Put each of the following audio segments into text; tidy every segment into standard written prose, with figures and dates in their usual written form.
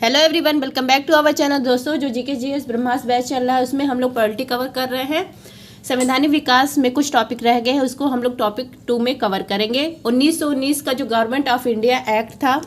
Hello everyone, welcome back to our channel. दोस्तों, जो GK GS ब्रह्मास्त्र batch चल रहा है उसमें हम लोग पॉलिटी कवर कर रहे हैं। संवैधानिक विकास में कुछ टॉपिक रह गए हैं, उसको हम लोग टॉपिक 2 में कवर करेंगे। 1919 का जो गवर्नमेंट ऑफ इंडिया एक्ट था,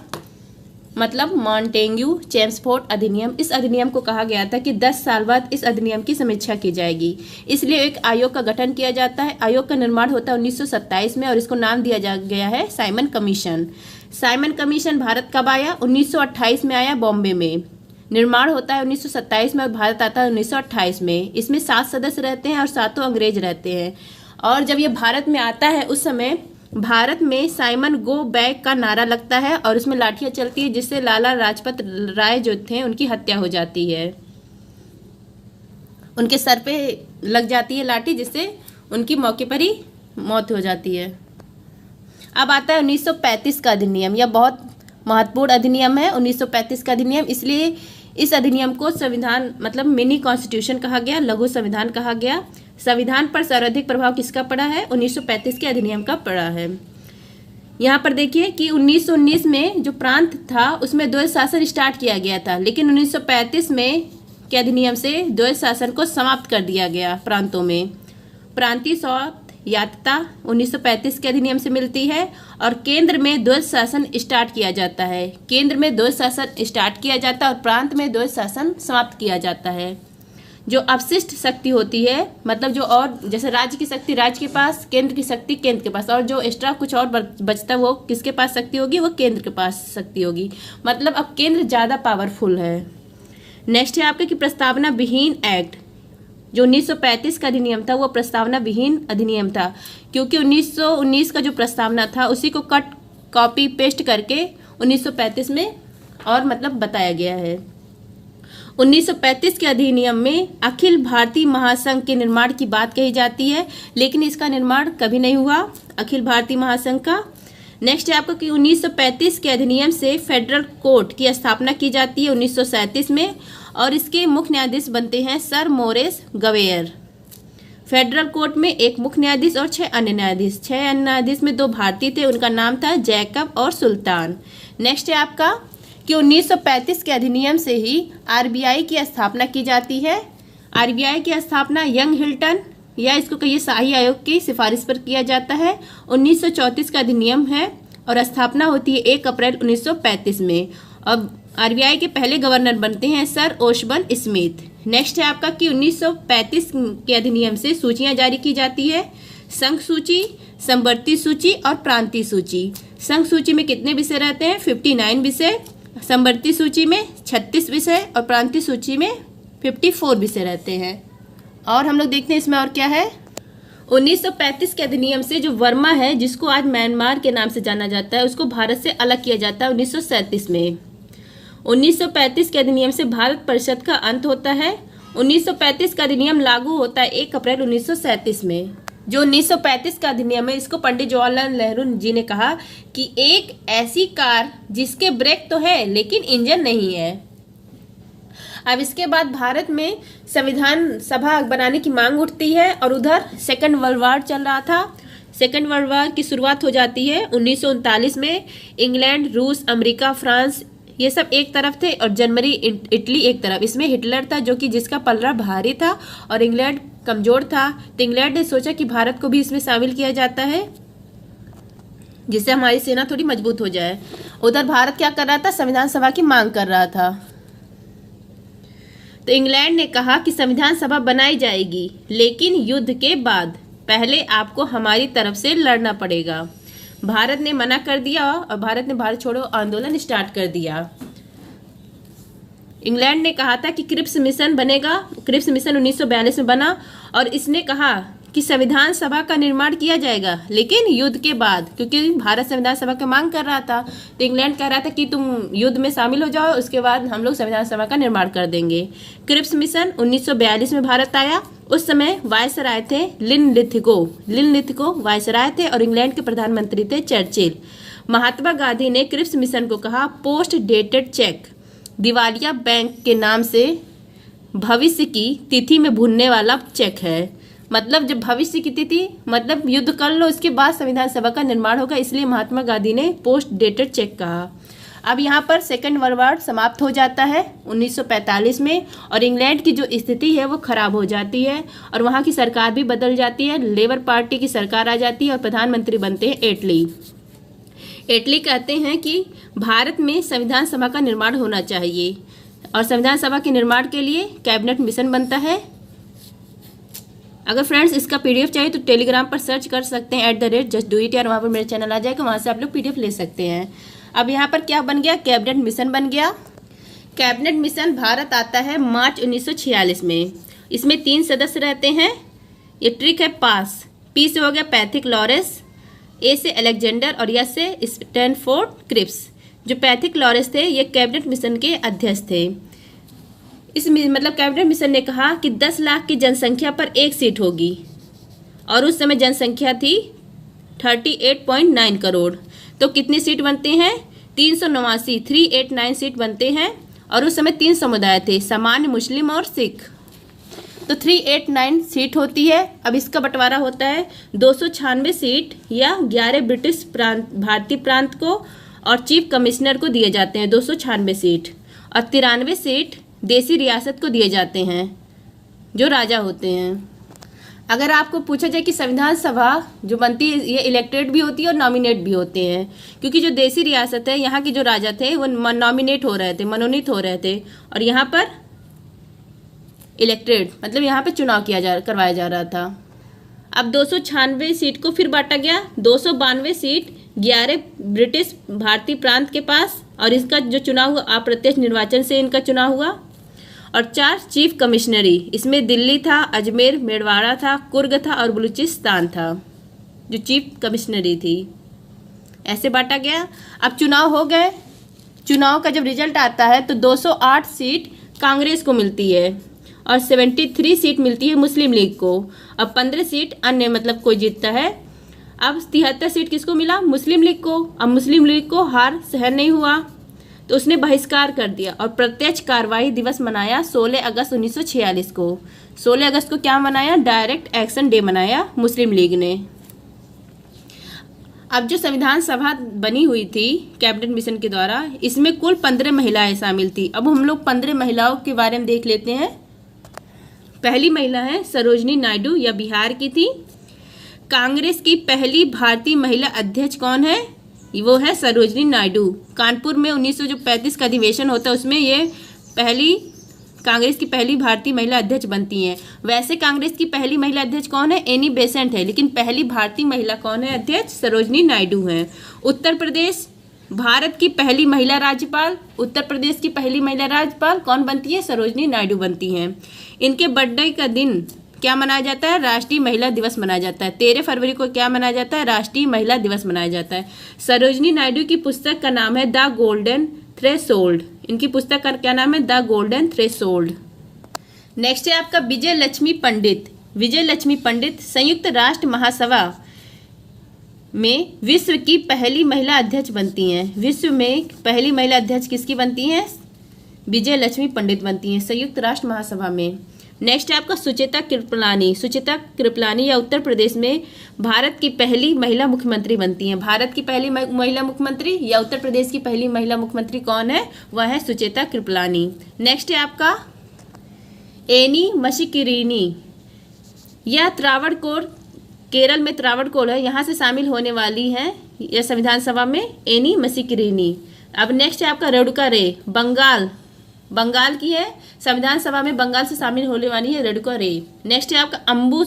मतलब मॉन्टेग्यू चेम्सफोर्ड अधिनियम, इस अधिनियम को कहा गया था कि 10 साल बाद इस अधिनियम की समीक्षा की जाएगी। इसलिए एक आयोग का गठन किया जाता है। आयोग का निर्माण होता है 1927 में और इसको नाम दिया गया है Simon commission. Simon commission Bharat कब आया? 1928 में आया, बॉम्बे में। निर्माण होता है 1927 में और भारत आता है 1928 में। इसमें 7 सदस्य रहते हैं और 7 अंग्रेज रहते हैं। और जब ये भारत में आता है उस समय भारत में साइमन गो बैक का नारा लगता है और उसमें लाठियां चलती है, जिससे लाला लाजपत राय जो थे उनकी हत्या हो जाती है। उनके सर पे लग जाती है लाठी, जिससे उनकी मौके पर ही मौत हो जाती है। अब आता है 1935 का अधिनियम। यह बहुत महत्वपूर्ण अधिनियम है 1935 का अधिनियम। इसलिए इस अधिनियम को संविधान मतलब मिनी कॉन्स्टिट्यूशन कहा गया, लघु संविधान कहा गया। संविधान पर सर्वाधिक प्रभाव किसका पड़ा है? 1935 के अधिनियम का पड़ा है। यहाँ पर देखिए कि 1919 में जो प्रांत था उसमें द्वैध शासन स्टार्ट किया गया था, लेकिन 1935 में के अधिनियम से द्वैध शासन को समाप्त कर दिया गया प्रांतों में। प्रांतीय स्वायत्तता 1935 के अधिनियम से मिलती है और केंद्र में द्वैध शासन स्टार्ट किया जाता है। केंद्र में द्वैध शासन स्टार्ट किया जाता है और प्रांत में द्वैध शासन समाप्त किया जाता है। जो अवशिष्ट शक्ति होती है, मतलब जो और जैसे राज्य की शक्ति राज्य के पास, केंद्र की शक्ति केंद्र के पास, और जो एक्स्ट्रा कुछ और बचता वो किसके पास शक्ति होगी? वो केंद्र के पास शक्ति होगी। मतलब अब केंद्र ज़्यादा पावरफुल है। नेक्स्ट है आपका कि प्रस्तावना विहीन एक्ट। जो 1935 का अधिनियम था वो प्रस्तावना विहीन अधिनियम था, क्योंकि 1919 का जो प्रस्तावना था उसी को कट कॉपी पेस्ट करके 1935 में और मतलब बताया गया है। 1935 के अधिनियम में अखिल भारतीय महासंघ के निर्माण की बात कही जाती है, लेकिन इसका निर्माण कभी नहीं हुआ अखिल भारतीय महासंघ का। नेक्स्ट है आपको कि 1935 के अधिनियम से फेडरल कोर्ट की स्थापना की जाती है 1937 में, और इसके मुख्य न्यायाधीश बनते हैं सर मोरेस गवेयर। फेडरल कोर्ट में एक मुख्य न्यायाधीश और 6 अन्य न्यायाधीश। 6 अन्य न्यायाधीश में 2 भारतीय थे, उनका नाम था जैकब और सुल्तान। नेक्स्ट है आपका कि 1935 के अधिनियम से ही आरबीआई की स्थापना की जाती है। आरबीआई की स्थापना यंग हिल्टन या इसको कहिए शाही आयोग की सिफारिश पर किया जाता है। 1934 का अधिनियम है और स्थापना होती है 1 अप्रैल 1935 में। अब आरबीआई के पहले गवर्नर बनते हैं सर ओशबर्न स्मिथ। नेक्स्ट है आपका कि 1935 के अधिनियम से सूचियां जारी की जाती है। संघ सूची, समवर्ती सूची और प्रांतीय सूची। संघ सूची में कितने विषय रहते हैं? 59 विषय। समवर्ती सूची में 36 विषय और प्रांतीय सूची में 54 विषय रहते हैं। और हम लोग देखते हैं इसमें और क्या है। 1935 के अधिनियम से जो वर्मा है, जिसको आज म्यांमार के नाम से जाना जाता है, उसको भारत से अलग किया जाता है 1937 में। 1935 के अधिनियम से भारत परिषद का अंत होता है। 1935 का अधिनियम लागू होता है 1 अप्रैल 1937 में। जो 1935 का अधिनियम है, इसको पंडित जवाहरलाल नेहरू जी ने कहा कि एक ऐसी कार जिसके ब्रेक तो है लेकिन इंजन नहीं है। अब इसके बाद भारत में संविधान सभा बनाने की मांग उठती है और उधर सेकेंड वर्ल्ड वॉर चल रहा था। सेकेंड वर्ल्ड वॉर की शुरुआत हो जाती है 1939 में। इंग्लैंड, रूस, अमेरिका, फ्रांस ये सब एक तरफ थे और जर्मनी, इटली एक तरफ। इसमें हिटलर था जो कि जिसका पलड़ा भारी था और इंग्लैंड कमजोर था, तो इंग्लैंड ने सोचा कि भारत को भी इसमें शामिल किया जाता है जिससे हमारी सेना थोड़ी मजबूत हो जाए। उधर भारत क्या कर रहा था? संविधान सभा की मांग कर रहा था। तो इंग्लैंड ने कहा कि संविधान सभा बनाई जाएगी, लेकिन युद्ध के बाद पहले आपको हमारी तरफ से लड़ना पड़ेगा। भारत ने मना कर दिया और भारत ने भारत छोड़ो आंदोलन स्टार्ट कर दिया। इंग्लैंड ने कहा था कि क्रिप्स मिशन बनेगा। क्रिप्स मिशन 1942 में बना और इसने कहा कि संविधान सभा का निर्माण किया जाएगा, लेकिन युद्ध के बाद, क्योंकि भारत संविधान सभा की मांग कर रहा था। तो इंग्लैंड कह रहा था कि तुम युद्ध में शामिल हो जाओ, उसके बाद हम लोग संविधान सभा का निर्माण कर देंगे। क्रिप्स मिशन 1942 में भारत आया। उस समय वायसराय थे लिनलिथगो वायसराय थे और इंग्लैंड के प्रधानमंत्री थे चर्चिल। महात्मा गांधी ने क्रिप्स मिशन को कहा पोस्ट डेटेड चेक, दिवालिया बैंक के नाम से भविष्य की तिथि में भुनने वाला चेक है। मतलब जब भविष्य की तिथि मतलब युद्ध कर लो, इसके बाद संविधान सभा का निर्माण होगा, इसलिए महात्मा गांधी ने पोस्ट डेटेड चेक कहा। अब यहाँ पर सेकेंड वर्ल्ड वॉर समाप्त हो जाता है 1945 में, और इंग्लैंड की जो स्थिति है वो खराब हो जाती है और वहाँ की सरकार भी बदल जाती है। लेबर पार्टी की सरकार आ जाती है और प्रधानमंत्री बनते हैं एटली। एटली कहते हैं कि भारत में संविधान सभा का निर्माण होना चाहिए और संविधान सभा के निर्माण के लिए कैबिनेट मिशन बनता है। अगर फ्रेंड्स इसका पीडीएफ चाहिए तो टेलीग्राम पर सर्च कर सकते हैं @justdoit, और वहाँ पर मेरे चैनल आ जाएगा, वहाँ से आप लोग पीडीएफ ले सकते हैं। अब यहाँ पर क्या बन गया, कैबिनेट मिशन बन गया। कैबिनेट मिशन भारत आता है मार्च 1946 में। इसमें 3 सदस्य रहते हैं। ये ट्रिक है पास। पी से हो गया पैथिक लॉरेंस, ए से अलेक्जेंडर और एस से स्टैनफोर्ड क्रिप्स। जो पैथिक लॉरेंस थे ये कैबिनेट मिशन के अध्यक्ष थे। इस मतलब कैबिनेट मिशन ने कहा कि 10 लाख की जनसंख्या पर 1 सीट होगी, और उस समय जनसंख्या थी 38.9 करोड़। तो कितनी सीट बनते हैं, 389 सीट बनते हैं। और उस समय 3 समुदाय थे, सामान्य, मुस्लिम और सिख। तो 389 सीट होती है। अब इसका बंटवारा होता है 296 सीट या 11 ब्रिटिश प्रांत, भारतीय प्रांत को और चीफ कमिश्नर को दिए जाते हैं 296 सीट, और 93 सीट देसी रियासत को दिए जाते हैं जो राजा होते हैं। अगर आपको पूछा जाए कि संविधान सभा जो बनती है ये इलेक्टेड भी होती है और नॉमिनेट भी होते हैं, क्योंकि जो देसी रियासत है यहाँ के जो राजा थे वो नॉमिनेट हो रहे थे, मनोनीत हो रहे थे, और यहाँ पर इलेक्टेड मतलब यहाँ पे चुनाव करवाया जा रहा था। अब 296 सीट को फिर बांटा गया, 292 सीट 11 ब्रिटिश भारतीय प्रांत के पास, और इसका जो चुनाव हुआ अप्रत्यक्ष निर्वाचन से इनका चुनाव हुआ, और 4 चीफ कमिश्नरी, इसमें दिल्ली था, अजमेर, मेवाड़ा था, कुर्ग था और बलूचिस्तान था जो चीफ कमिश्नरी थी। ऐसे बांटा गया। अब चुनाव हो गए। चुनाव का जब रिजल्ट आता है तो 208 सीट कांग्रेस को मिलती है और 73 सीट मिलती है मुस्लिम लीग को। अब 15 सीट अन्य मतलब कोई जीतता है। अब 73 सीट किसको मिला, मुस्लिम लीग को। अब मुस्लिम लीग को हार सहन नहीं हुआ तो उसने बहिष्कार कर दिया और प्रत्यक्ष कार्रवाई दिवस मनाया 16 अगस्त 1946 को। 16 अगस्त को क्या मनाया, डायरेक्ट एक्शन डे मनाया मुस्लिम लीग ने। अब जो संविधान सभा बनी हुई थी कैबिनेट मिशन के द्वारा, इसमें कुल 15 महिलाएं शामिल थी। अब हम लोग 15 महिलाओं के बारे में देख लेते हैं। पहली महिला है सरोजनी नायडू, या बिहार की थी। कांग्रेस की पहली भारतीय महिला अध्यक्ष कौन है, वो है सरोजनी नायडू। कानपुर में 1935 का अधिवेशन होता है, उसमें ये पहली कांग्रेस की पहली भारतीय महिला अध्यक्ष बनती हैं। वैसे कांग्रेस की पहली महिला अध्यक्ष कौन है, एनी बेसेंट है, लेकिन पहली भारतीय महिला कौन है अध्यक्ष, सरोजनी नायडू हैं। उत्तर प्रदेश, भारत की पहली महिला राज्यपाल, उत्तर प्रदेश की पहली महिला राज्यपाल कौन बनती है, सरोजनी नायडू बनती हैं। इनके बर्थडे का दिन क्या मनाया जाता है, राष्ट्रीय महिला दिवस मनाया जाता है। 13 फरवरी को क्या मनाया जाता है, राष्ट्रीय महिला दिवस मनाया जाता है। सरोजनी नायडू की पुस्तक का नाम है द गोल्डन थ्रेशोल्ड। इनकी पुस्तक का क्या नाम है, द गोल्डन थ्रेशोल्ड। नेक्स्ट है आपका विजय लक्ष्मी पंडित। विजय लक्ष्मी पंडित संयुक्त राष्ट्र महासभा में विश्व की पहली महिला अध्यक्ष बनती हैं। विश्व में पहली महिला अध्यक्ष किसकी बनती हैं, विजय लक्ष्मी पंडित बनती हैं संयुक्त राष्ट्र महासभा में। नेक्स्ट है आपका सुचेता कृपलानी। सुचेता कृपलानी या उत्तर प्रदेश में भारत की पहली महिला मुख्यमंत्री बनती हैं। भारत की पहली महिला मुख्यमंत्री या उत्तर प्रदेश की पहली महिला मुख्यमंत्री कौन है, वह है सुचेता कृपलानी। नेक्स्ट है आपका एनी मशिकिरीनी, यह त्रावणकोर, केरल में त्रावणकोर है, यहाँ से शामिल होने वाली है यह संविधान सभा में एनी मशिकिरीनी। अब नेक्स्ट है आपका रेणुका रे, बंगाल की है, संविधान सभा में बंगाल से शामिल होने वाली है रेणुका रे। नेक्स्ट है आपका अंबु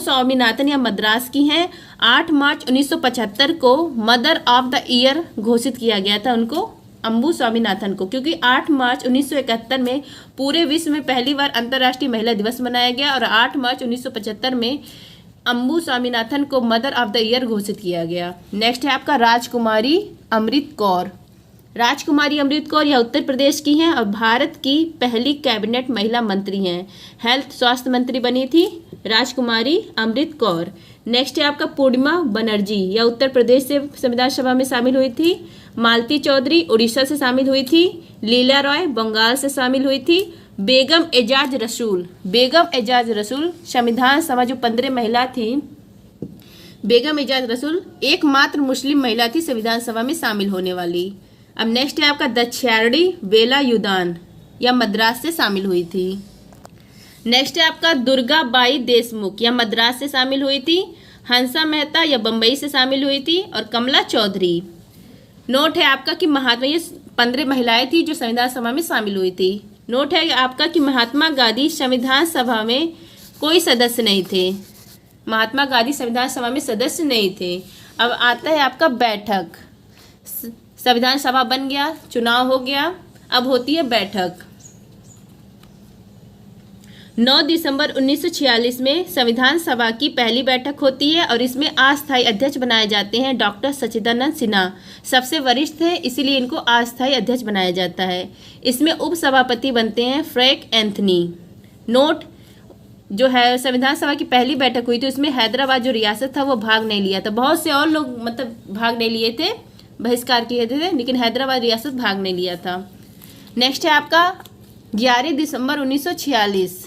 स्वामीनाथन या मद्रास की हैं। 8 मार्च 1975 को मदर ऑफ द ईयर घोषित किया गया था उनको, अंबु स्वामीनाथन को, क्योंकि 8 मार्च 1971 में पूरे विश्व में पहली बार अंतर्राष्ट्रीय महिला दिवस मनाया गया और 8 मार्च 1975 में अंबु स्वामीनाथन को मदर ऑफ द ईयर घोषित किया गया। नेक्स्ट है आपका राजकुमारी अमृत कौर। राजकुमारी अमृत कौर यह उत्तर प्रदेश की हैं और भारत की पहली कैबिनेट महिला मंत्री हैं। हेल्थ स्वास्थ्य मंत्री बनी थी राजकुमारी अमृत कौर। नेक्स्ट है आपका पूर्णिमा बनर्जी, यह उत्तर प्रदेश से संविधान सभा में शामिल हुई थी। मालती चौधरी उड़ीसा से शामिल हुई थी। लीला रॉय बंगाल से शामिल हुई थी। बेगम एजाज रसूल संविधान सभा जो 15 महिला थी बेगम इजाज रसूल एकमात्र मुस्लिम महिला थी संविधान सभा में शामिल होने वाली। अब नेक्स्ट है आपका दक्षायणी वेलायुधन, यह मद्रास से शामिल हुई थी। नेक्स्ट है आपका दुर्गा बाई देशमुख, यह मद्रास से शामिल हुई थी। हंसा मेहता यह बम्बई से शामिल हुई थी। और कमला चौधरी। नोट है आपका कि महात्मा, ये 15 महिलाएं थी जो संविधान सभा में शामिल हुई थी। नोट है आपका कि महात्मा गांधी संविधान सभा में कोई सदस्य नहीं थे। महात्मा गांधी संविधान सभा में सदस्य नहीं थे। अब आता है आपका बैठक। संविधान सभा बन गया, चुनाव हो गया, अब होती है बैठक। 9 दिसंबर 1946 में संविधान सभा की पहली बैठक होती है और इसमें अस्थायी अध्यक्ष बनाए जाते हैं डॉक्टर सच्चिदानंद सिन्हा। सबसे वरिष्ठ है, इसीलिए इनको अस्थायी अध्यक्ष बनाया जाता है। इसमें उपसभापति बनते हैं फ्रैंक एंथनी। नोट जो है, संविधान सभा की पहली बैठक हुई थी, उसमें हैदराबाद जो रियासत था वो भाग नहीं लिया था। बहुत से और लोग मतलब भाग नहीं लिए थे, बहिष्कार किए थे, लेकिन हैदराबाद रियासत भाग नहीं लिया था। नेक्स्ट है आपका 11 दिसंबर 1946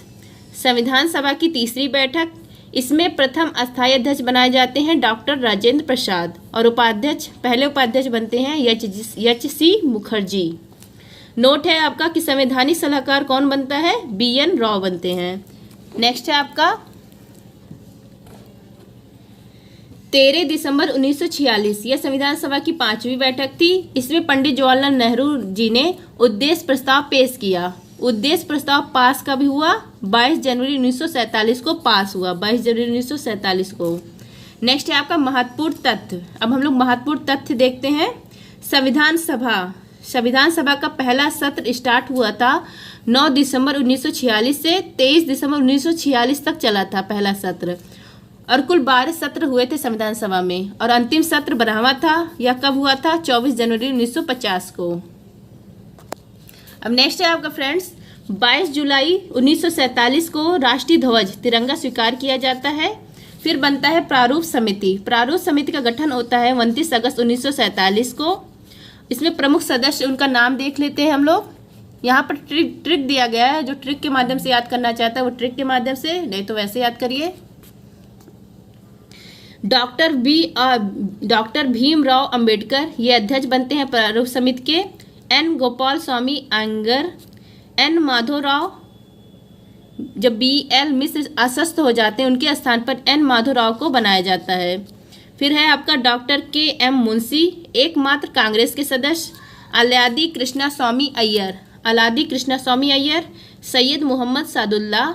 संविधान सभा की तीसरी बैठक। इसमें प्रथम अस्थायी अध्यक्ष बनाए जाते हैं डॉक्टर राजेंद्र प्रसाद और पहले उपाध्यक्ष बनते हैं एच.सी. मुखर्जी। नोट है आपका कि संवैधानिक सलाहकार कौन बनता है? बी.एन. राव बनते हैं। नेक्स्ट है आपका 13 दिसंबर 1946, यह संविधान सभा की 5वीं बैठक थी। इसमें पंडित जवाहरलाल नेहरू जी ने उद्देश्य प्रस्ताव पेश किया। उद्देश्य प्रस्ताव पास कब हुआ? 22 जनवरी 1947 को पास हुआ, 22 जनवरी 1947 को। नेक्स्ट है आपका महत्वपूर्ण तथ्य। अब हम लोग महत्वपूर्ण तथ्य देखते हैं। संविधान सभा का पहला सत्र स्टार्ट हुआ था 9 दिसंबर 1946 से 23 दिसंबर 1946 तक चला था पहला सत्र, और कुल 12 सत्र हुए थे संविधान सभा में। और अंतिम सत्र 12वां था। यह कब हुआ था? 24 जनवरी 1950 को। अब नेक्स्ट है आपका फ्रेंड्स 22 जुलाई 1947 को राष्ट्रीय ध्वज तिरंगा स्वीकार किया जाता है। फिर बनता है प्रारूप समिति। प्रारूप समिति का गठन होता है 29 अगस्त 1947 को। इसमें प्रमुख सदस्य, उनका नाम देख लेते हैं हम लोग। यहाँ पर ट्रिक दिया गया है, जो ट्रिक के माध्यम से याद करना चाहता है वो ट्रिक के माध्यम से, नहीं तो वैसे याद करिए। डॉक्टर भीमराव अंबेडकर ये अध्यक्ष बनते हैं प्रारूप समिति के। N Gopalaswami Ayyangar, N Madhavrao, जब बी.एल. मिश्र अस्वस्थ हो जाते हैं उनके स्थान पर एन माधवराव को बनाया जाता है। फिर है आपका डॉक्टर के.एम. मुंशी, एकमात्र कांग्रेस के सदस्य। अलादी कृष्णा स्वामी अय्यर, सैयद मोहम्मद सादुल्ला,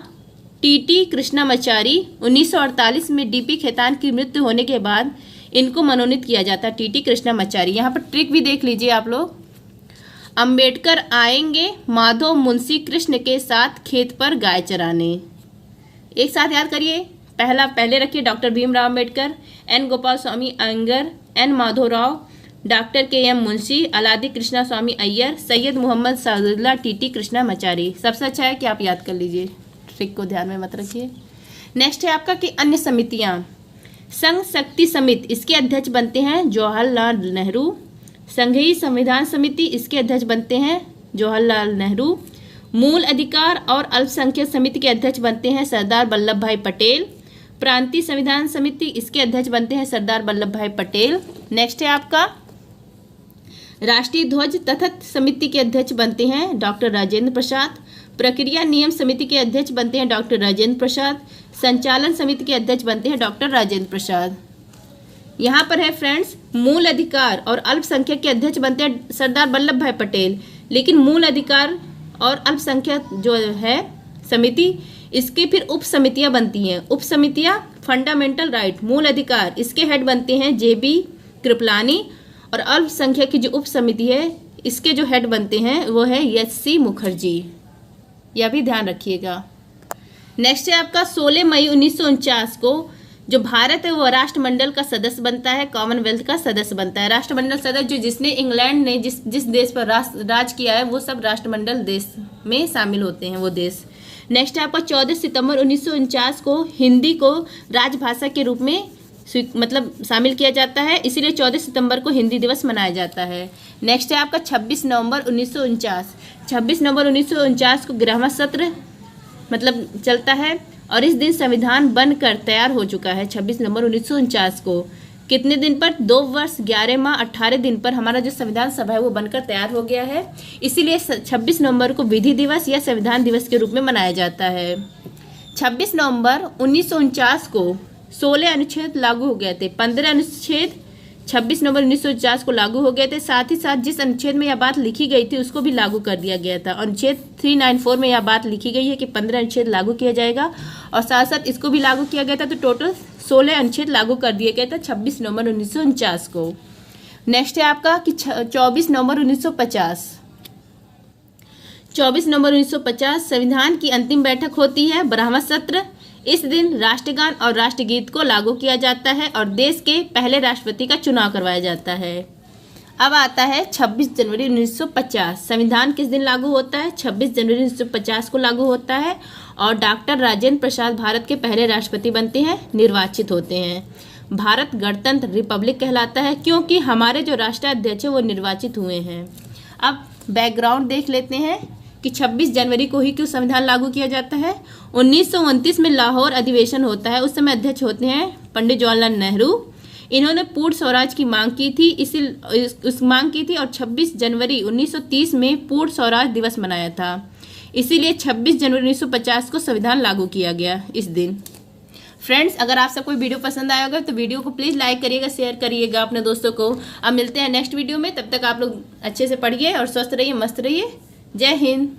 टी.टी. कृष्णामाचारी। 1948 में डी.पी. खेतान की मृत्यु होने के बाद इनको मनोनीत किया जाता है, टी.टी. कृष्णामाचारी। यहाँ पर ट्रिक भी देख लीजिए आप लोग। अंबेडकर आएंगे माधव मुंशी कृष्ण के साथ खेत पर गाय चराने। एक साथ याद करिए। पहले रखिए doctor Bhimrao Ambedkar, N Gopalaswami Ayyangar, N Madhavrao, doctor K M. Munshi, Alladi Krishnaswamy Ayyar, Syed Mohammad Saadulla, T T. Krishnamachari. सबसे अच्छा है कि आप याद कर लीजिए, ट्रिक को ध्यान में मत रखिए। नेक्स्ट है आपका कि अन्य समितियां। संघ शक्ति समिति, इसके अध्यक्ष बनते हैं जवाहरलाल नेहरू। संघीय संविधान समिति, इसके अध्यक्ष बनते हैं जवाहरलाल नेहरू। मूल अधिकार और अल्पसंख्यक समिति के अध्यक्ष बनते हैं सरदार वल्लभ भाई पटेल। प्रांतीय संविधान समिति, इसके अध्यक्ष बनते हैं सरदार वल्लभ भाई पटेल। नेक्स्ट है आपका राष्ट्रीय ध्वज तथ्य समिति के अध्यक्ष बनते हैं डॉक्टर राजेंद्र प्रसाद। प्रक्रिया नियम समिति के अध्यक्ष बनते हैं डॉक्टर राजेंद्र प्रसाद। संचालन समिति के अध्यक्ष बनते हैं डॉक्टर राजेंद्र प्रसाद। यहाँ पर है फ्रेंड्स, मूल अधिकार और अल्पसंख्यक के अध्यक्ष बनते हैं सरदार वल्लभ भाई पटेल, लेकिन मूल अधिकार और अल्पसंख्यक जो है समिति, इसके फिर उप समितियाँ बनती हैं। उप समितियाँ फंडामेंटल राइट, मूल अधिकार, इसके हेड बनते हैं जे.बी. कृपलानी, और अल्पसंख्यक की जो उप समिति है इसके जो हेड बनते हैं वो है एच.सी. मुखर्जी। यह भी ध्यान रखिएगा। नेक्स्ट है आपका 16 मई 1949 को जो भारत है वो राष्ट्रमंडल का सदस्य बनता है, कॉमनवेल्थ का सदस्य बनता है। राष्ट्रमंडल सदस्य जिसने इंग्लैंड ने जिस देश पर राज किया है वो सब राष्ट्रमंडल देश में शामिल होते हैं वो देश। नेक्स्ट है आपका 14 सितंबर 1949 को हिंदी को राजभाषा के रूप में मतलब शामिल किया जाता है, इसीलिए 14 सितंबर को हिंदी दिवस मनाया जाता है। नेक्स्ट है आपका 26 नवंबर 1949। 26 नवंबर 1949 को 11वां सत्र मतलब चलता है, और इस दिन संविधान बनकर तैयार हो चुका है 26 नवंबर 1949 को। कितने दिन पर? 2 वर्ष 11 माह 18 दिन पर हमारा जो संविधान सभा है वो बनकर तैयार हो गया है। इसीलिए 26 नवंबर को विधि दिवस या संविधान दिवस के रूप में मनाया जाता है। 26 नवंबर 1949 को 16 अनुच्छेद लागू हो गए थे। 15 अनुच्छेद 26 नवंबर 1949 को लागू हो गए थे। साथ ही साथ जिस अनुच्छेद में यह बात लिखी गई थी उसको भी लागू कर दिया गया था। अनुच्छेद 394 में यह बात लिखी गई है कि 15 अनुच्छेद लागू किया जाएगा और साथ साथ इसको भी लागू किया गया था, तो टोटल 16 अनुच्छेद लागू कर दिए गए थे 26 नवंबर 1949 को। नेक्स्ट है आपका कि 24 नवंबर 1950। 24 नवंबर 1950 संविधान की अंतिम बैठक होती है, 12वां सत्र। इस दिन राष्ट्रगान और राष्ट्रगीत को लागू किया जाता है और देश के पहले राष्ट्रपति का चुनाव करवाया जाता है। अब आता है 26 जनवरी 1950। संविधान किस दिन लागू होता है? 26 जनवरी 1950 को लागू होता है और डॉक्टर राजेंद्र प्रसाद भारत के पहले राष्ट्रपति बनते हैं, निर्वाचित होते हैं। भारत गणतंत्र रिपब्लिक कहलाता है क्योंकि हमारे जो राष्ट्राध्यक्ष हैं वो निर्वाचित हुए हैं। अब बैकग्राउंड देख लेते हैं कि 26 जनवरी को ही क्यों संविधान लागू किया जाता है। 1929 में लाहौर अधिवेशन होता है। उस समय अध्यक्ष होते हैं पंडित जवाहरलाल नेहरू। इन्होंने पूर्ण स्वराज की मांग की थी, उस मांग की थी और 26 जनवरी 1930 में पूर्ण स्वराज दिवस मनाया था। इसीलिए 26 जनवरी 1950 को संविधान लागू किया गया इस दिन। फ्रेंड्स, अगर आप सबको वीडियो पसंद आया होगा तो वीडियो को प्लीज़ लाइक करिएगा, शेयर करिएगा अपने दोस्तों को। अब मिलते हैं नेक्स्ट वीडियो में, तब तक आप लोग अच्छे से पढ़िए और स्वस्थ रहिए, मस्त रहिए। जय हिंद।